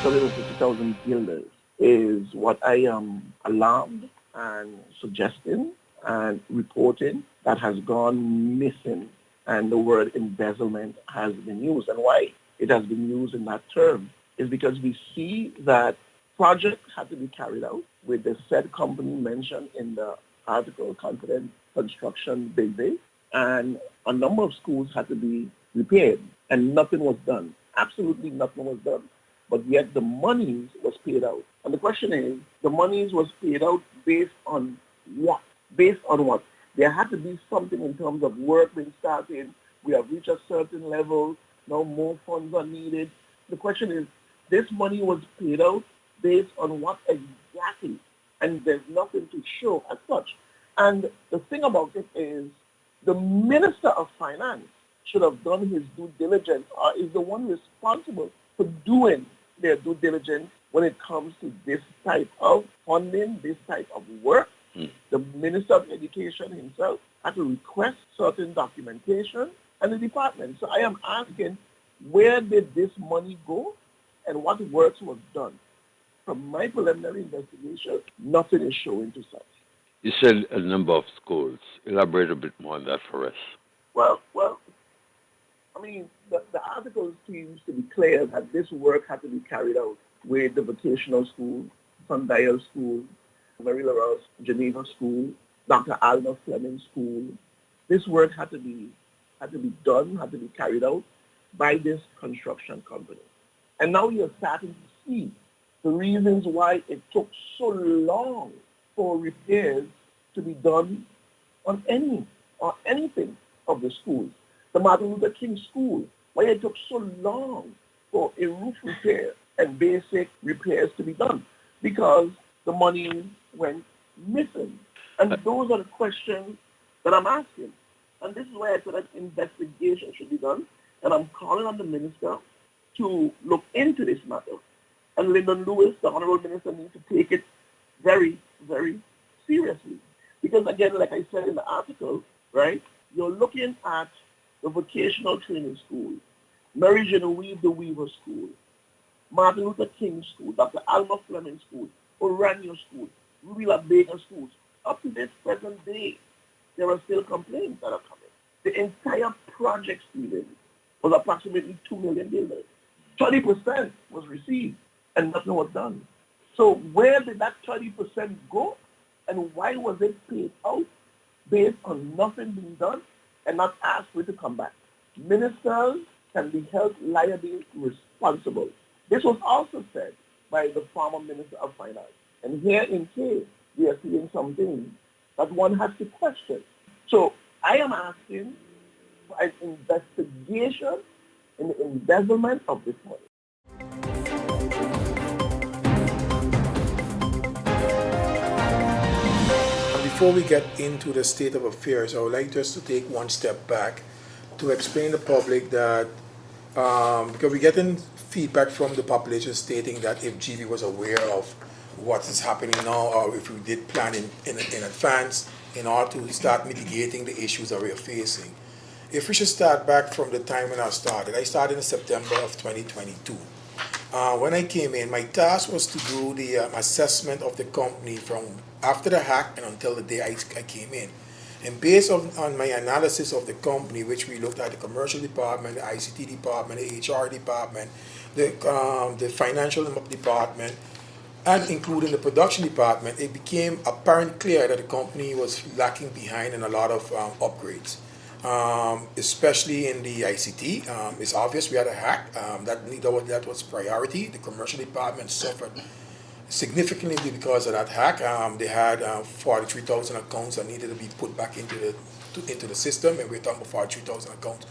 $750,000 guilders is what I am alarmed and suggesting and reporting that has gone missing, and the word embezzlement has been used. And why it has been used in that term is because we see that projects had to be carried out with the said company mentioned in the article, Confident Construction Big, and a number of schools had to be repaired, and nothing was done. Absolutely nothing was done. But yet the monies was paid out. And the question is, the monies was paid out based on what? Based on what? There had to be something in terms of work being started. We have reached a certain level. Now more funds are needed. The question is, this money was paid out based on what exactly? And there's nothing to show as such. And the thing about it is, the Minister of Finance should have done his due diligence, or is the one responsible for doing their due diligence when it comes to this type of funding, this type of work. The Minister of Education himself had to request certain documentation and the department. So I am asking, where did this money go and what works was done? From my preliminary investigation, nothing is showing to such. You said a number of schools. Elaborate a bit more on that for us. Well, I mean, the article seems to be clear that this work had to be carried out with the vocational school, Sundial School, Mary LaRosse Geneva School, Dr. Alma Fleming School. This work had to be done, had to be carried out by this construction company. And now you're starting to see the reasons why it took so long for repairs to be done on any or anything of the schools. The Martin Luther King School, why it took so long for a roof repair and basic repairs to be done, because the money went missing. And those are the questions that I'm asking. And this is why I said that investigation should be done. And I'm calling on the minister to look into this matter. And Lyndon Lewis, the Honorable Minister, needs to take it very, very seriously. Because again, like I said in the article, right, you're looking at the vocational training school, Mary Genevieve de Weaver School, Martin Luther King School, Dr. Alma Fleming School, Oranio School, Ruby Baker Schools. Up to this present day, there are still complaints that are coming. The entire project, Stephen, was approximately $2 million. 30% was received, and nothing was done. So where did that 30% go, and why was it paid out based on nothing being done and not asked for it to come back? Ministers can be held liably responsible. This was also said by the former Minister of Finance. And here in K, we are seeing something that one has to question. So I am asking for an investigation in the embezzlement of this money. Before we get into the state of affairs, I would like just to take one step back to explain to the public that because we're getting feedback from the population stating that if GB was aware of what is happening now, or if we did plan in advance in order to start mitigating the issues that we are facing. If we should start back from the time when I started in September of 2022. When I came in, my task was to do the assessment of the company from after the hack and until the day I came in. And based on my analysis of the company, which we looked at the commercial department, the ICT department, the HR department, the financial department, and including the production department, it became apparent clear that the company was lacking behind in a lot of upgrades. Especially in the ICT. It's obvious we had a hack. That was priority. The commercial department suffered significantly because of that hack. They had 43,000 accounts that needed to be put back into the system, and we're talking about 43,000 accounts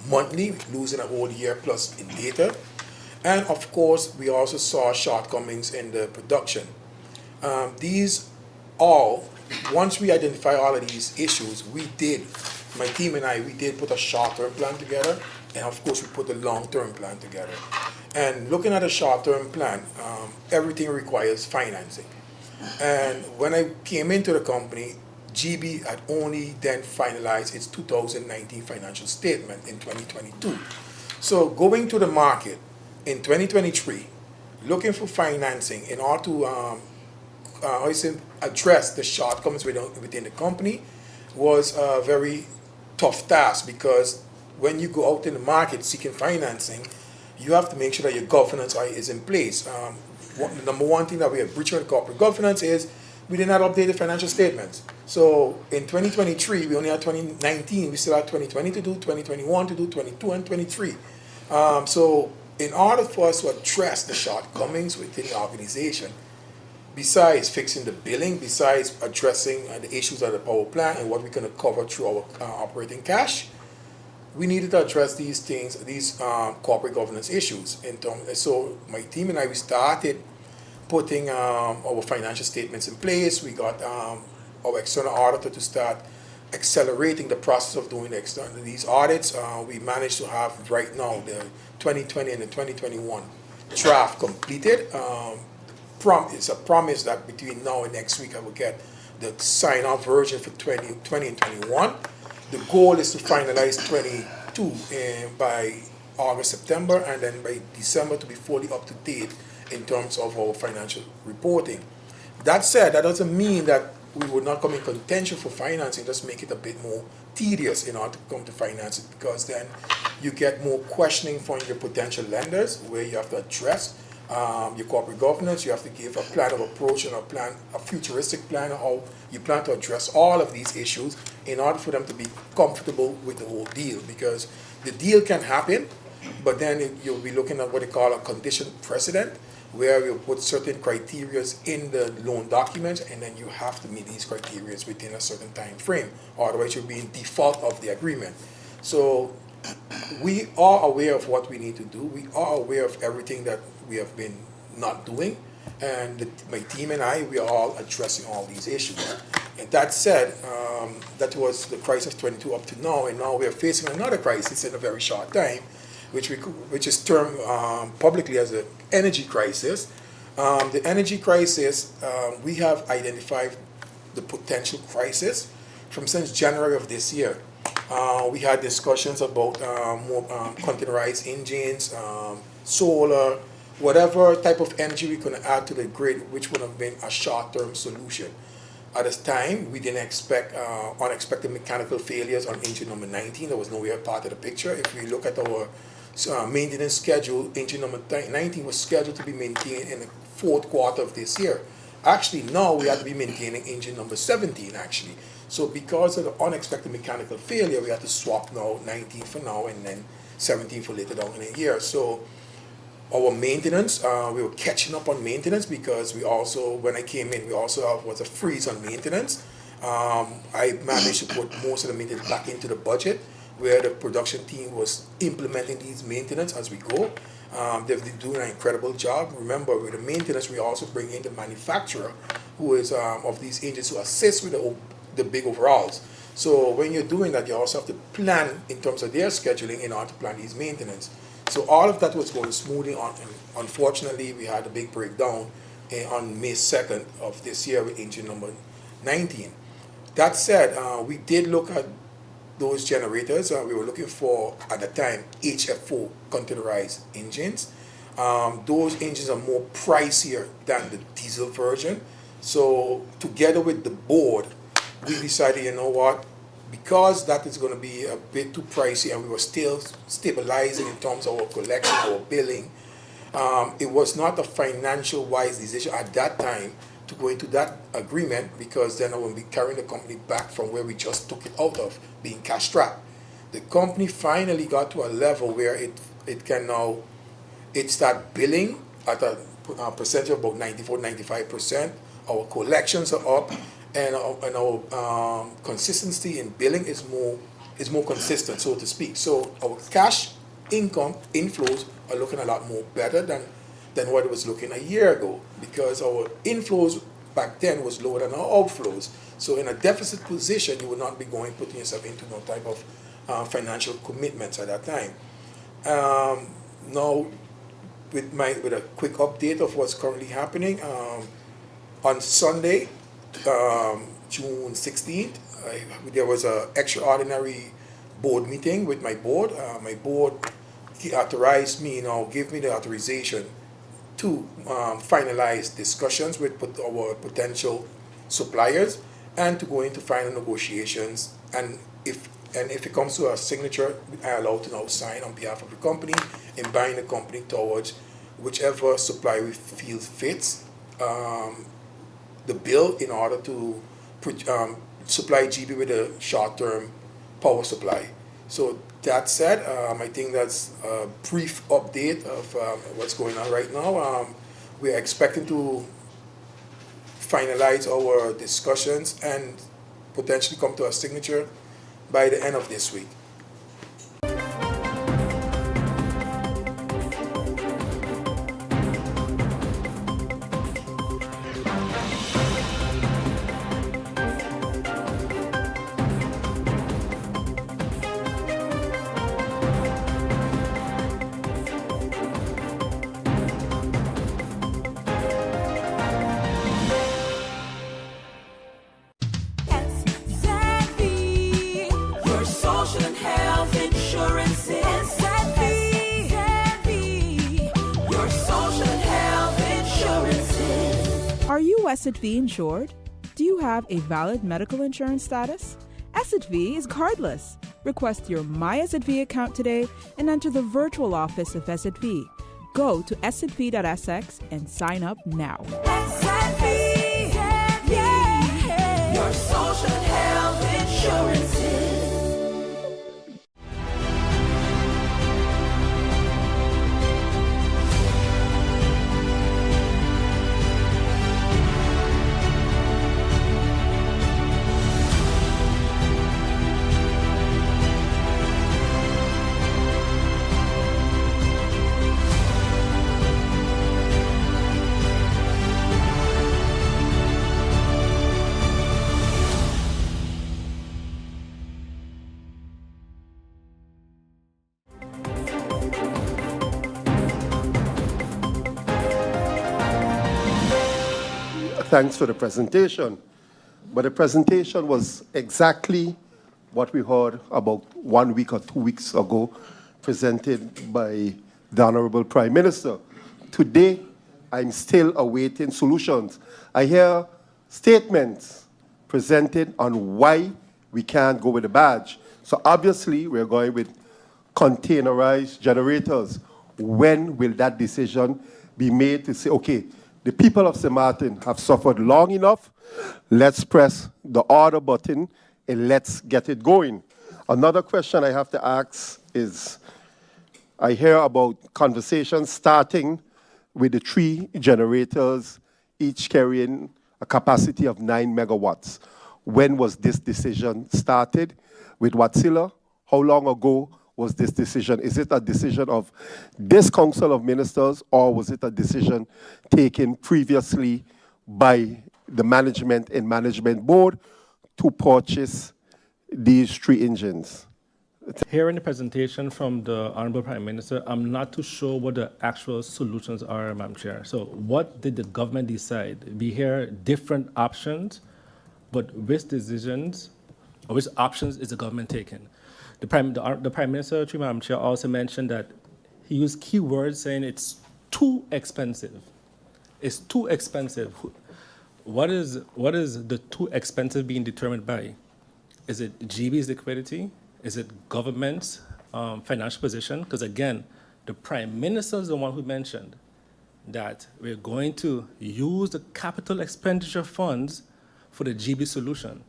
monthly, losing a whole year plus in data. And of course, we also saw shortcomings in the production. Once we identify all of these issues, my team and I did put a short-term plan together, and of course we put a long-term plan together. And looking at a short-term plan, everything requires financing. And when I came into the company, GB had only then finalized its 2019 financial statement in 2022. So going to the market in 2023, looking for financing in order to how you say, address the shortcomings within the company was a very tough task, because when you go out in the market seeking financing, you have to make sure that your governance is in place. The number one thing that we have breached with corporate governance is we did not update the financial statements. So in 2023, we only had 2019, we still had 2020 to do, 2021 to do, 22 and 23. So in order for us to address the shortcomings within the organization, besides fixing the billing, besides addressing the issues of the power plant and what we're going to cover through our operating cash, we needed to address these things, these corporate governance issues. So my team and I, we started putting our financial statements in place. We got our external auditor to start accelerating the process of doing these audits. We managed to have right now the 2020 and the 2021 draft completed. It's a promise that between now and next week I will get the sign-off version for 2020 and 21. The goal is to finalize 22 by August, September, and then by December to be fully up to date in terms of our financial reporting. That said, that doesn't mean that we would not come in contention for financing, just make it a bit more tedious in order to come to finance it, because then you get more questioning from your potential lenders, where you have to address your corporate governance. You have to give a plan of approach and a futuristic plan of how you plan to address all of these issues in order for them to be comfortable with the whole deal, because the deal can happen, but then you'll be looking at what they call a condition precedent, where you put certain criteria in the loan documents, and then you have to meet these criteria within a certain time frame, otherwise you'll be in default of the agreement. So we are aware of what we need to do. We are aware of everything that we have been not doing, and my team and I, we are all addressing all these issues. And that said, that was the crisis of 22 up to now, and now we are facing another crisis in a very short time, which is termed publicly as an energy crisis. The energy crisis, we have identified the potential crisis from since January of this year. We had discussions about more containerized engines, solar, whatever type of energy we could add to the grid, which would have been a short-term solution. At this time, we didn't expect unexpected mechanical failures on engine number 19. That was nowhere part of the picture. If we look at our maintenance schedule, engine number 19 was scheduled to be maintained in the fourth quarter of this year. Actually, now we have to be maintaining engine number 17, actually. So because of the unexpected mechanical failure, we had to swap now 19 for now and then 17 for later down in the year. So our maintenance, we were catching up on maintenance, because we also, when I came in, we also was a freeze on maintenance. I managed to put most of the maintenance back into the budget, where the production team was implementing these maintenance as we go. They've been doing an incredible job. Remember, with the maintenance, we also bring in the manufacturer, who is of these engines, to assist with the big overhauls. So when you're doing that, you also have to plan in terms of their scheduling in order to plan these maintenance. So all of that was going smoothly on, and unfortunately we had a big breakdown on May 2nd of this year with engine number 19. That said, we did look at those generators. We were looking for, at the time, HF4 containerized engines. Those engines are more pricier than the diesel version. So together with the board, we decided, you know what, because that is going to be a bit too pricey, and we were still stabilizing in terms of our collection, our billing, it was not a financial wise decision at that time to go into that agreement, because then I will be carrying the company back from where we just took it out of, being cash strapped. The company finally got to a level where it can now, it start billing at a percentage of about 94-95%. Our collections are up, and our consistency in billing is more consistent, so to speak. So our cash income inflows are looking a lot more better than what it was looking a year ago, because our inflows back then was lower than our outflows. So in a deficit position, you would not be putting yourself into no type of financial commitments at that time. Now, with a quick update of what's currently happening, on Sunday, June 16th, there was an extraordinary board meeting with my board. My board authorized me, gave me the authorization to finalize discussions with our potential suppliers and to go into final negotiations. And if it comes to a signature, I allow to now sign on behalf of the company and bind the company towards whichever supply we feel fits the bill in order to supply GB with a short-term power supply. So that said, I think that's a brief update of what's going on right now. We are expecting to finalize our discussions and potentially come to a signature by the end of this week. Are you SXM insured? Do you have a valid medical insurance status? SXM is cardless. Request your My SXM account today and enter the virtual office of SXM. Go to sxv.sx and sign up now. SXM, yeah, your social health insurances. Thanks for the presentation. But the presentation was exactly what we heard about 1 week or 2 weeks ago, presented by the Honorable Prime Minister. Today, I'm still awaiting solutions. I hear statements presented on why we can't go with the badge. So obviously, we're going with containerized generators. When will that decision be made to say, okay, the people of St. Martin have suffered long enough. Let's press the order button and let's get it going. Another question I have to ask is, I hear about conversations starting with the 3 generators, each carrying a capacity of 9 megawatts. When was this decision started with Watsila? How long ago was this decision? Is it a decision of this Council of Ministers, or was it a decision taken previously by the management and management board to purchase these 3 engines? Hearing the presentation from the Honorable Prime Minister, I'm not too sure what the actual solutions are, Madam Chair. So what did the government decide? We hear different options, but which decisions or which options is the government taking? The Prime Minister, through Madam Chair, also mentioned that he used keywords saying it's too expensive. It's too expensive. What is the too expensive being determined by? Is it GB's liquidity? Is it government's financial position? Because again, the Prime Minister is the one who mentioned that we're going to use the capital expenditure funds for the GB solution.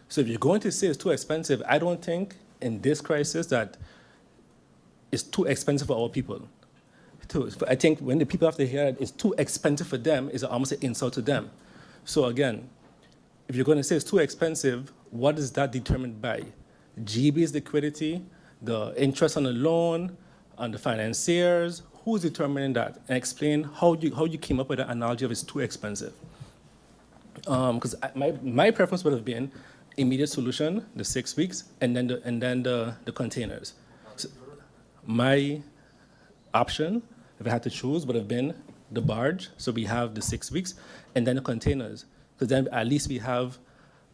So if you're going to say it's too expensive, I don't think in this crisis that it's too expensive for our people. I think when the people have to hear it, it's too expensive for them, it's almost an insult to them. So again, if you're going to say it's too expensive, what is that determined by? GB's liquidity, the interest on the loan, on the financiers, who's determining that? And explain how you came up with that analogy of it's too expensive. Because my preference would have been immediate solution, the 6 weeks, and then the containers. So my option, if I had to choose, would have been the barge, so we have the 6 weeks, and then the containers, because then at least we have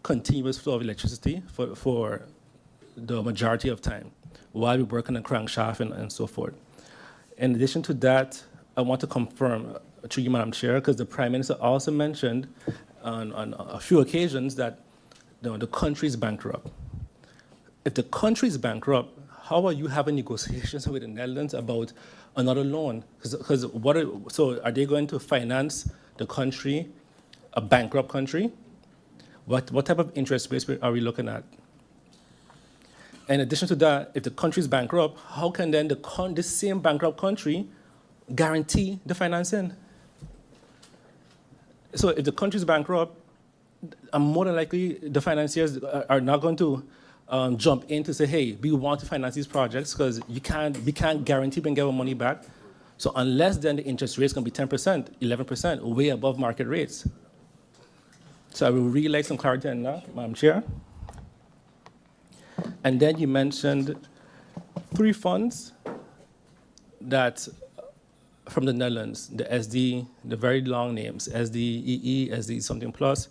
continuous flow of electricity for the majority of time while we work on the crankshaft and so forth. In addition to that, I want to confirm, through you, Madam Chair, because the Prime Minister also mentioned on a few occasions that the country is bankrupt. If the country is bankrupt, how are you having negotiations with the Netherlands about another loan? So are they going to finance the country, a bankrupt country? What type of interest rates are we looking at? In addition to that, if the country is bankrupt, how can then this same bankrupt country guarantee the financing? So if the country is bankrupt, more than likely the financiers are not going to jump in to say, hey, we want to finance these projects because we can't guarantee we can get our money back. So unless then the interest rate is going to be 10%, 11%, way above market rates. So I would really like some clarity on that, Madam Chair. And then you mentioned 3 funds that from the Netherlands, the SD, the very long names, SDEE, SD something plus.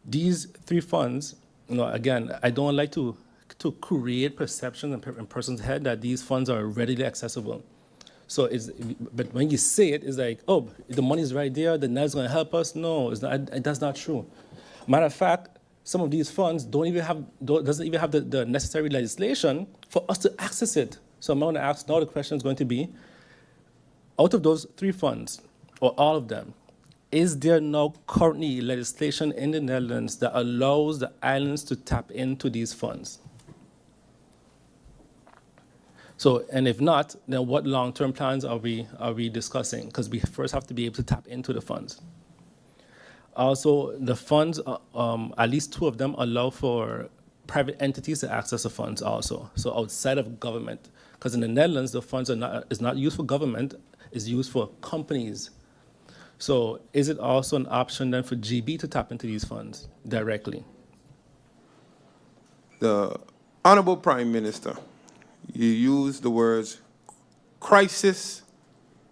These 3 funds, again, I don't like to create perceptions in person's head that these funds are readily accessible. So but when you say it, it's like, oh, the money is right there, the Net's going to help us. No, it's not, that's not true. Matter of fact, some of these funds doesn't even have the necessary legislation for us to access it. So I'm going to ask now, the question is going to be, out of those 3 funds, or all of them, is there now currently legislation in the Netherlands that allows the islands to tap into these funds? So, and if not, then what long-term plans are we discussing? Because we first have to be able to tap into the funds. Also, the funds, at least 2 of them allow for private entities to access the funds also, so outside of government. Because in the Netherlands, the funds is not used for government, it's used for companies. So is it also an option then for GB to tap into these funds directly? The Honorable Prime Minister, you use the words crisis,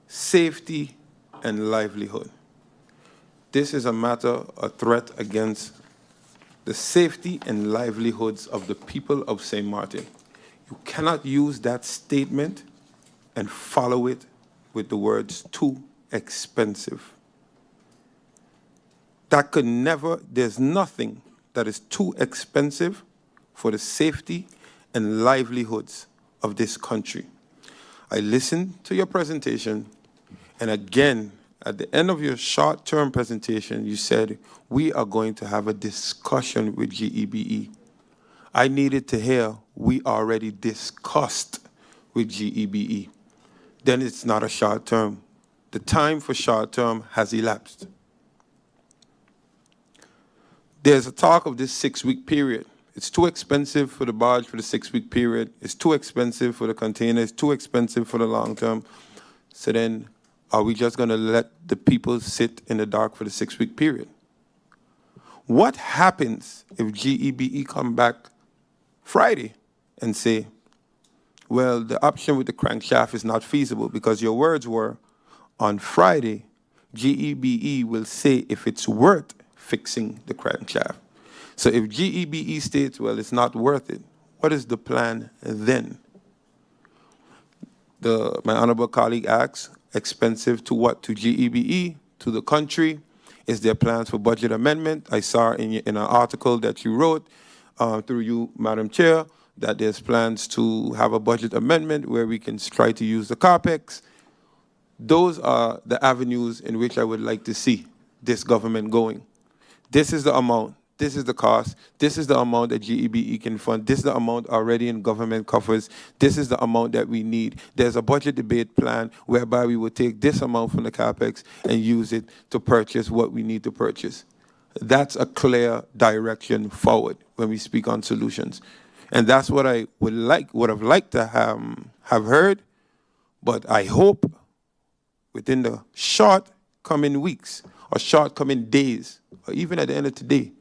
safety, and livelihood. This is a matter, a threat against the safety and livelihoods of the people of St. Martin. You cannot use that statement and follow it with the words too expensive. That could never, there's nothing that is too expensive for the safety and livelihoods of this country. I listened to your presentation, and again, at the end of your short-term presentation, you said, we are going to have a discussion with GEBE. I needed to hear, we already discussed with GEBE. Then it's not a short-term. The time for short-term has elapsed. There's a talk of this 6-week period. It's too expensive for the barge for the 6-week period. It's too expensive for the container. It's too expensive for the long-term. So then, are we just going to let the people sit in the dark for the 6-week period? What happens if GEBE come back Friday and say, well, the option with the crankshaft is not feasible because your words were, on Friday, GEBE will say if it's worth fixing the crankshaft. So if GEBE states, well, it's not worth it, what is the plan then? My honorable colleague asks, expensive to what? To GEBE, to the country? Is there plans for budget amendment? I saw in an article that you wrote through you, Madam Chair, that there's plans to have a budget amendment where we can try to use the CAPEX. Those are the avenues in which I would like to see this government going. This is the amount. This is the cost. This is the amount that GEBE can fund. This is the amount already in government coffers. This is the amount that we need. There's a budget debate plan whereby we will take this amount from the CAPEX and use it to purchase what we need to purchase. That's a clear direction forward when we speak on solutions. And that's what I would have liked to have heard, but I hope within the short coming weeks or short coming days, or even at the end of today,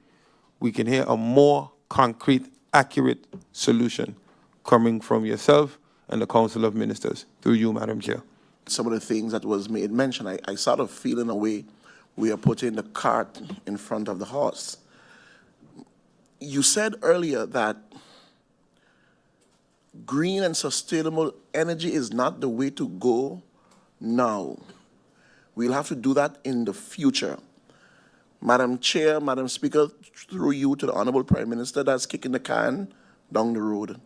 we can hear a more concrete, accurate solution coming from yourself and the Council of Ministers, through you, Madam Chair. Some of the things that was made mention, I sort of feel in a way we are putting the cart in front of the horse. You said earlier that green and sustainable energy is not the way to go now. We'll have to do that in the future. Madam Chair, Madam Speaker, through you to the Honorable Prime Minister, that's kicking the can down the road,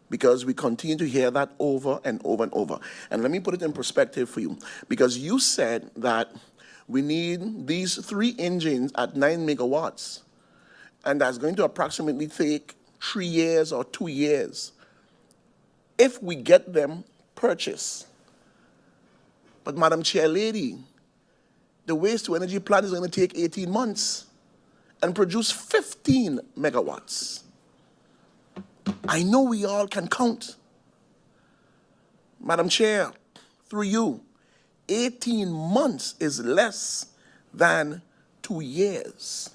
because we continue to hear that over and over and over. And let me put it in perspective for you, because you said that we need these 3 engines at 9 megawatts, and that's going to approximately take 3 years or 2 years if we get them purchased. But Madam Chair Lady, the waste to energy plant is going to take 18 months and produce 15 megawatts. I know we all can count. Madam Chair, through you, 18 months is less than 2 years.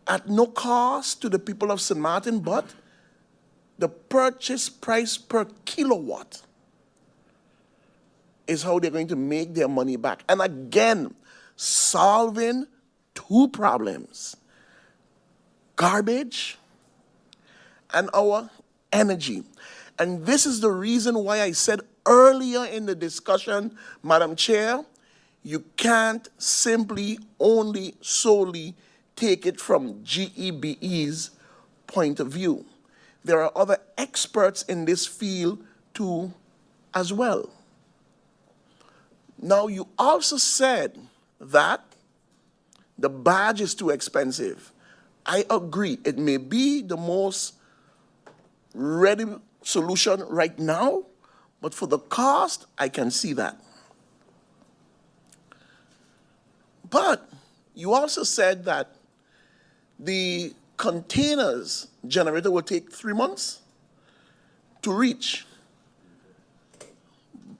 At no cost to the people of St. Martin, but the purchase price per kilowatt is how they're going to make their money back. And again, solving 2 problems: garbage and our energy. And this is the reason why I said earlier in the discussion, Madam Chair, you can't simply only solely take it from GEBE's point of view. There are other experts in this field too as well. Now, you also said that the badge is too expensive. I agree. It may be the most ready solution right now, but for the cost, I can see that. But you also said that the containers generator will take 3 months to reach.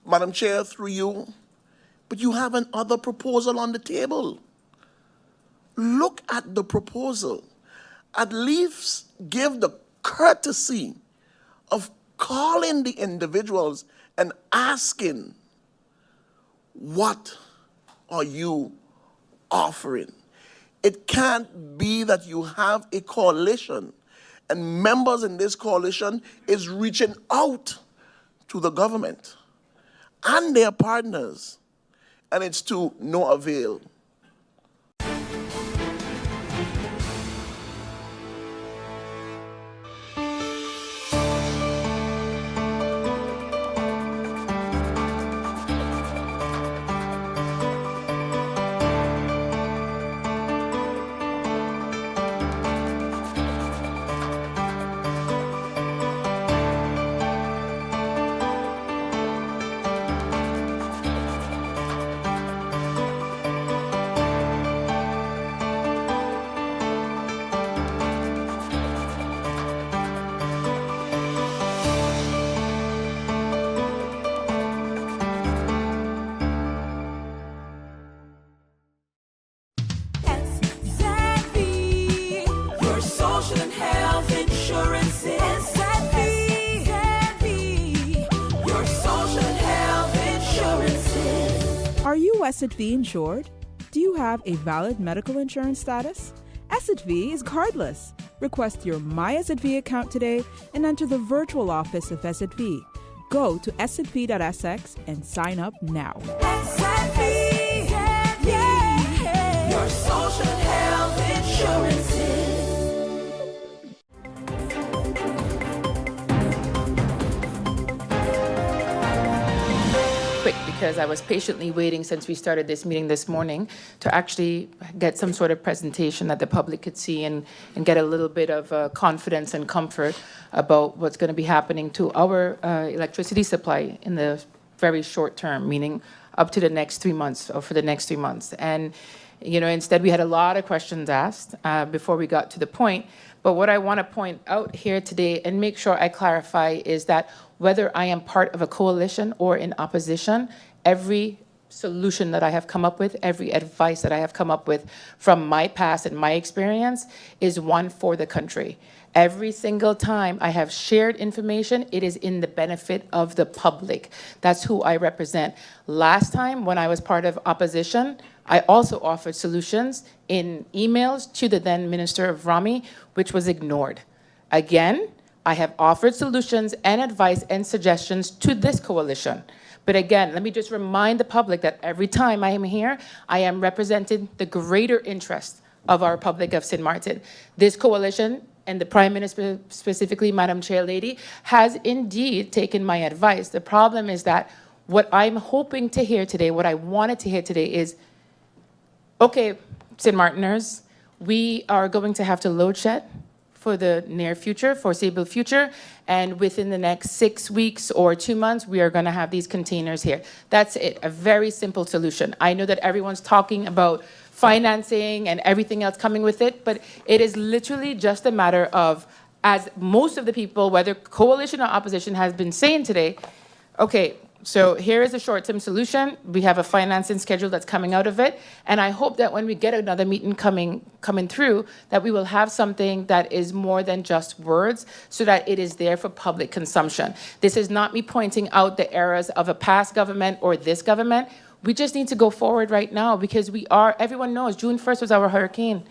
Madam Chair, through you, but you have another proposal on the table. Look at the proposal. At least give the courtesy of calling the individuals and asking, what are you offering? It can't be that you have a coalition and members in this coalition is reaching out to the government and their partners, and it's to no avail. Your social and health insurance is SXM. Your social and health insurance is. Are you SXV insured? Do you have a valid medical insurance status? SXV is cardless. Request your My SXV account today and enter the virtual office of SXV. Go to sxv.sx and sign up now. SXV, yeah. Your social and health insurance is. Quick, because I was patiently waiting since we started this meeting this morning to actually get some sort of presentation that the public could see and get a little bit of confidence and comfort about what's going to be happening to our electricity supply in the very short term, meaning up to the next 3 months or for the next 3 months. And, you know, instead we had a lot of questions asked before we got to the point. But what I want to point out here today and make sure I clarify is that whether I am part of a coalition or in opposition, every solution that I have come up with, every advice that I have come up with from my past and my experience is one for the country. Every single time I have shared information, it is in the benefit of the public. That's who I represent. Last time when I was part of opposition, I also offered solutions in emails to the then Minister of Rami, which was ignored. Again, I have offered solutions and advice and suggestions to this coalition, But again, let me just remind the public that every time I am here, I am representing the greater interest of our public of St. Martin. This coalition, and the Prime Minister specifically, Madam Chair Lady, has indeed taken my advice. The problem is that what I'm hoping to hear today, what I wanted to hear today is, okay, St. Martiners, we are going to have to load shed for the near future, foreseeable future, and within the next 6 weeks or 2 months, we are going to have these containers here. That's it, a very simple solution. I know that everyone's talking about financing and everything else coming with it, but it is literally just a matter of, as most of the people, whether coalition or opposition, has been saying today, okay, so here is a short-term solution. We have a financing schedule that's coming out of it, and I hope that when we get another meeting coming through, that we will have something that is more than just words, so that it is there for public consumption. This is not me pointing out the errors of a past government or this government. We just need to go forward right now because everyone knows June 1st was our hurricane.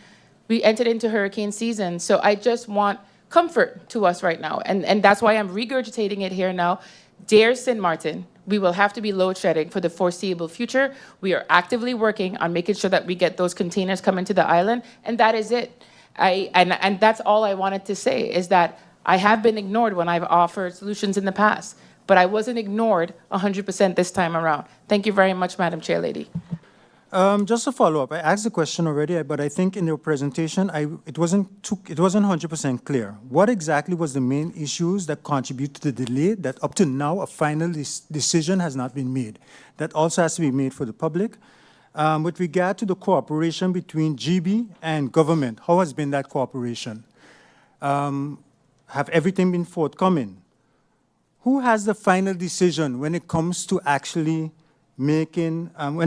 We entered into hurricane season. So I just want comfort to us right now. And that's why I'm regurgitating it here now. Dear St. Martin, we will have to be load shedding for the foreseeable future. We are actively working on making sure that we get those containers coming to the island. And that is it. And that's all I wanted to say is that I have been ignored when I've offered solutions in the past. But I wasn't ignored 100% this time around. Thank you very much, Madam Chair Lady. Just to follow up, I asked the question already, but I think in your presentation, it wasn't 100% clear. What exactly was the main issues that contribute to the delay that up to now a final decision has not been made? That also has to be made for the public. With regard to the cooperation between GB and government, how has been that cooperation? Have everything been forthcoming? Who has the final decision when it comes to actually making, who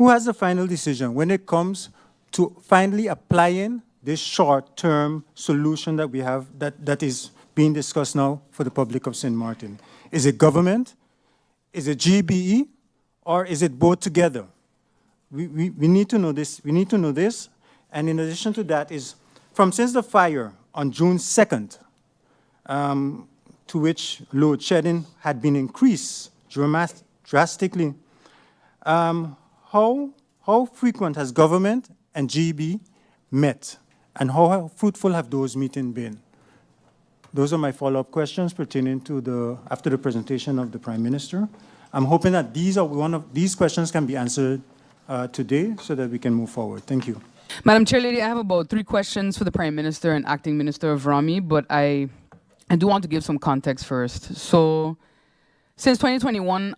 has the final decision when it comes to finally applying this short-term solution that we have, that is being discussed now for the public of St. Martin? Is it government? Is it GBE? Or is it both together? We need to know this. We need to know this. And in addition to that is, since the fire on June 2nd, to which load shedding had been increased drastically, how frequent has government and GB met, and how fruitful have those meetings been? Those are my follow-up questions pertaining to after the presentation of the Prime Minister. I'm hoping that these questions can be answered today so that we can move forward. Thank you. Madam Chair Lady, I have about 3 questions for the Prime Minister and Acting Minister of Rami, but I do want to give some context first. So, since 2021,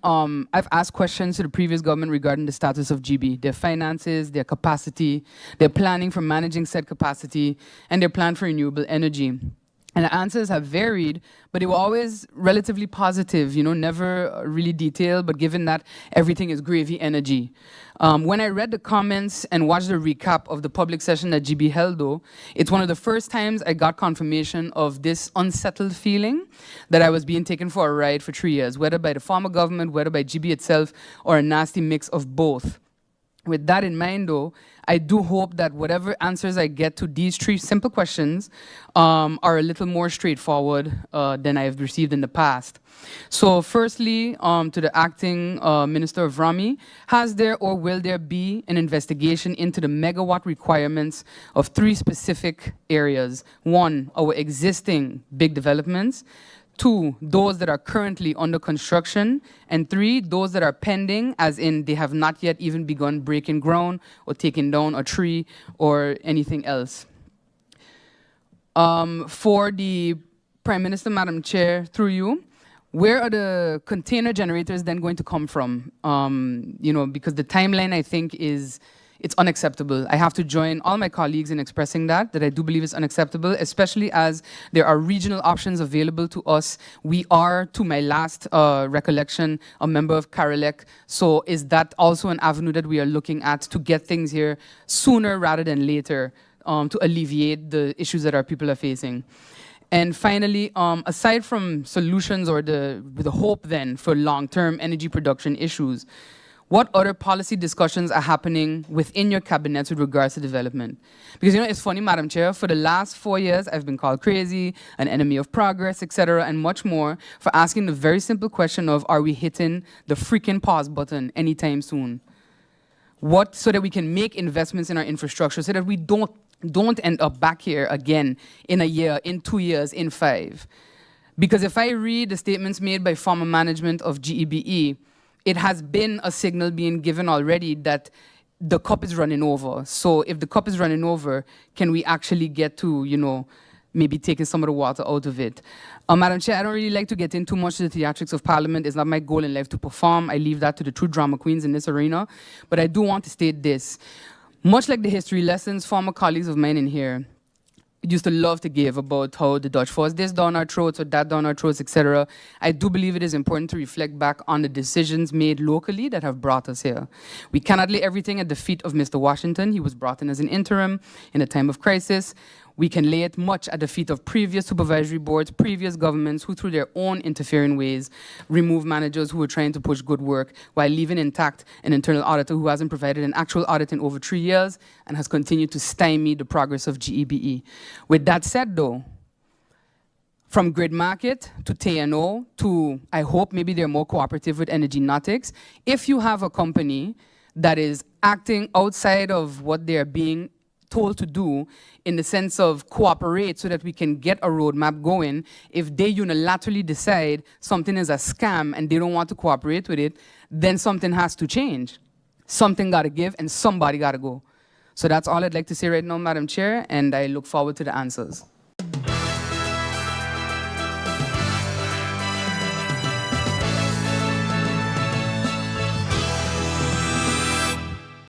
I've asked questions to the previous government regarding the status of GB, their finances, their capacity, their planning for managing said capacity, and their plan for renewable energy. And the answers have varied, but they were always relatively positive, never really detailed, but given that everything is gravy energy. When I read the comments and watched the recap of the public session that GB held, though, it's one of the first times I got confirmation of this unsettled feeling that I was being taken for a ride for 3 years, whether by the former government, whether by GB itself, or a nasty mix of both. With that in mind, though, I do hope that whatever answers I get to these 3 simple questions are a little more straightforward than I've received in the past. So firstly, to the Acting Minister of Rami, has there or will there be an investigation into the megawatt requirements of 3 specific areas? 1, our existing big developments. 2, those that are currently under construction, and 3, those that are pending, as in they have not yet even begun breaking ground or taking down a tree or anything else. For the Prime Minister, Madam Chair, through you, where are the container generators then going to come from? Because the timeline, I think, it's unacceptable. I have to join all my colleagues in expressing that I do believe is unacceptable, especially as there are regional options available to us. We are, to my last recollection, a member of CARILEC. So is that also an avenue that we are looking at to get things here sooner rather than later to alleviate the issues that our people are facing? And finally, aside from solutions or the hope then for long-term energy production issues, What other policy discussions are happening within your cabinet with regards to development? Because, you know, it's funny, Madam Chair, for the last 4 years, I've been called crazy, an enemy of progress, etc., and much more for asking the very simple question of, are we hitting the freaking pause button anytime soon? What, so that we can make investments in our infrastructure, so that we don't end up back here again in a year, in 2 years, in 5. Because if I read the statements made by former management of GEBE, it has been a signal being given already that the cup is running over. So if the cup is running over, can we actually get to, you know, maybe taking some of the water out of it? Madam Chair, I don't really like to get into much of the theatrics of Parliament. It's not my goal in life to perform. I leave that to the true drama queens in this arena. But I do want to state this. Much like the history lessons former colleagues of mine in here used to love to give about how the Dutch forced this down our throats or that down our throats, etc. I do believe it is important to reflect back on the decisions made locally that have brought us here. We cannot lay everything at the feet of Mr. Washington. He was brought in as an interim in a time of crisis. We can lay it much at the feet of previous supervisory boards, previous governments who, through their own interfering ways, remove managers who were trying to push good work while leaving intact an internal auditor who hasn't provided an actual audit in over 3 years and has continued to stymie the progress of GEBE. With that said, though, from grid market to TNO to, I hope, maybe they're more cooperative with Energy Nautics, if you have a company that is acting outside of what they're being told to do in the sense of cooperate so that we can get a roadmap going, if they unilaterally decide something is a scam and they don't want to cooperate with it, then something has to change. Something got to give and somebody got to go. So that's all I'd like to say right now, Madam Chair, and I look forward to the answers.